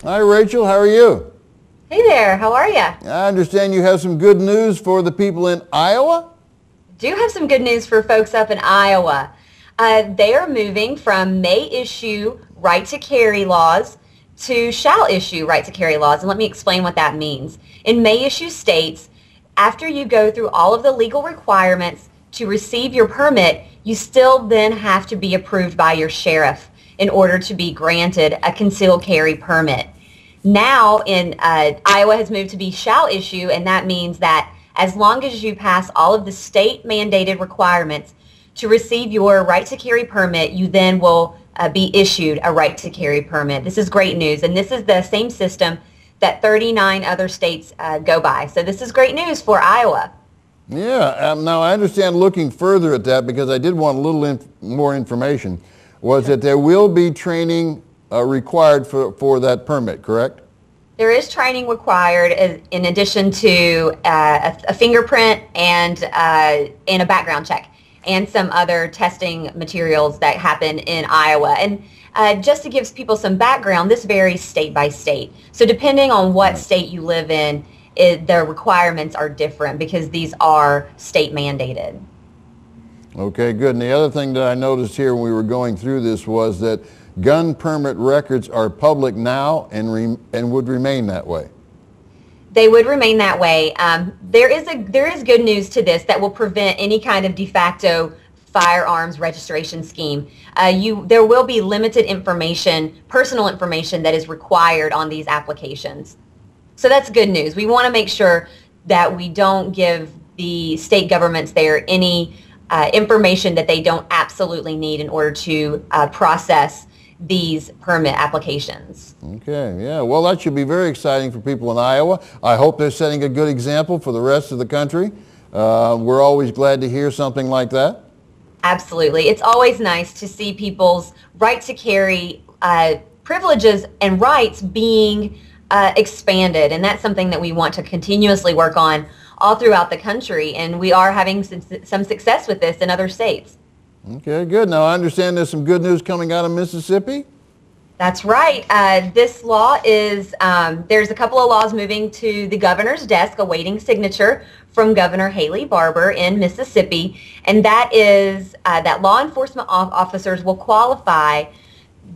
Hi, Rachel. How are you? Hey there. How are you? I understand you have some good news for the people in Iowa? Do have some good news for folks up in Iowa. They are moving from may issue right to carry laws to shall issue right to carry laws. And let me explain what that means. In may issue states, after you go through all of the legal requirements to receive your permit, you still then have to be approved by your sheriff in order to be granted a concealed carry permit. Now Iowa has moved to be shall issue, and that means that as long as you pass all of the state mandated requirements to receive your right to carry permit, you then will be issued a right to carry permit. This is great news, and this is the same system that 39 other states go by. So this is great news for Iowa. Yeah, now I understand, looking further at that, because I did want a little more information, was that there will be training required for that permit, correct? There is training required in addition to a fingerprint and a background check and some other testing materials that happen in Iowa. And just to give people some background, this varies state by state. So depending on what state you live in, the requirements are different because these are state mandated. Okay, good. And the other thing that I noticed here when we were going through this was that gun permit records are public now and would remain that way. They would remain that way. There is good news to this that will prevent any kind of de facto firearms registration scheme. There will be limited information, personal information, that is required on these applications. So that's good news. We want to make sure that we don't give the state governments there any information that they don't absolutely need in order to process these permit applications. Okay, yeah, well, that should be very exciting for people in Iowa. I hope they're setting a good example for the rest of the country. We're always glad to hear something like that. Absolutely. It's always nice to see people's right to carry privileges and rights being expanded, and that's something that we want to continuously work on all throughout the country, and we are having some success with this in other states. Okay, good. Now I understand there's some good news coming out of Mississippi. That's right. This law is, there's a couple of laws moving to the governor's desk awaiting signature from Governor Haley Barbour in Mississippi, and that is that law enforcement officers will qualify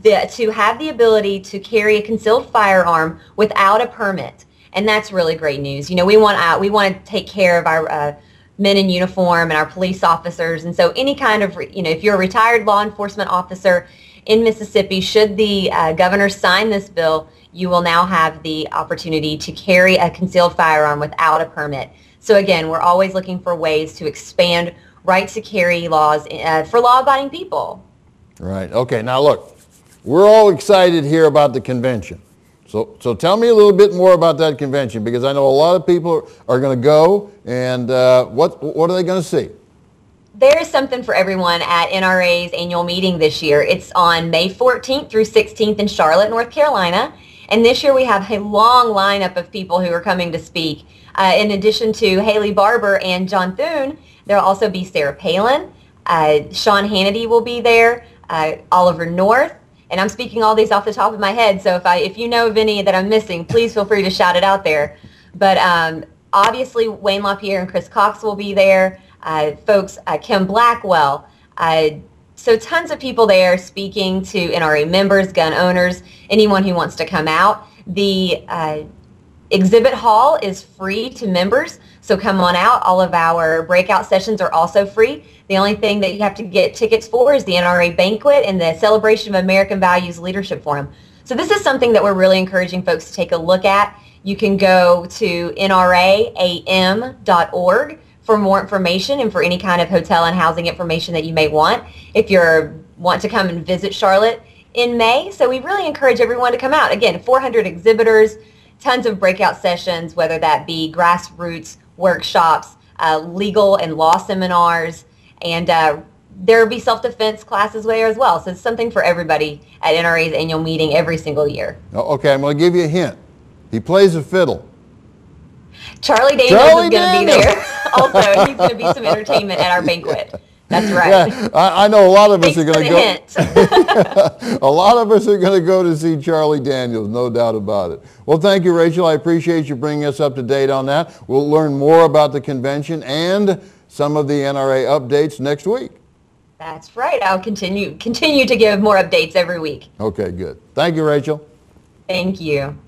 to have the ability to carry a concealed firearm without a permit. And that's really great news. You know, we want to take care of our men in uniform and our police officers. And so any kind of, if you're a retired law enforcement officer in Mississippi, should the governor sign this bill, you will now have the opportunity to carry a concealed firearm without a permit. So again, we're always looking for ways to expand right to carry laws for law-abiding people. Right. Okay. Now look, we're all excited here about the convention. So tell me a little bit more about that convention, because I know a lot of people are going to go, and what are they going to see? There is something for everyone at NRA's annual meeting this year. It's on May 14th through 16th in Charlotte, North Carolina. And this year we have a long lineup of people who are coming to speak. In addition to Haley Barbour and John Thune, there will also be Sarah Palin, Sean Hannity will be there, Oliver North. And I'm speaking all these off the top of my head, so if you know of any that I'm missing, please feel free to shout it out there. But obviously, Wayne LaPierre and Chris Cox will be there. Folks, Kim Blackwell. So tons of people there speaking to NRA members, gun owners, anyone who wants to come out. The exhibit hall is free to members, so come on out. All of our breakout sessions are also free. The only thing that you have to get tickets for is the NRA banquet and the Celebration of American Values Leadership Forum. So this is something that we're really encouraging folks to take a look at. You can go to nraam.org for more information and for any kind of hotel and housing information that you may want if you want to come and visit Charlotte in May. So we really encourage everyone to come out. Again, 400 exhibitors, tons of breakout sessions, whether that be grassroots workshops, legal and law seminars, and there will be self-defense classes there as well. So it's something for everybody at NRA's annual meeting every single year. Okay, I'm going to give you a hint. He plays a fiddle. Charlie Daniels is going to be there also. He's going to be some entertainment at our banquet. That's right. Yeah, I know a lot of us Thanks are going for to the hint. a lot of us are going to go to see Charlie Daniels, no doubt about it. Well, thank you, Rachel. I appreciate you bringing us up to date on that. We'll learn more about the convention and some of the NRA updates next week. That's right. I'll continue to give more updates every week. Okay, good. Thank you, Rachel. Thank you.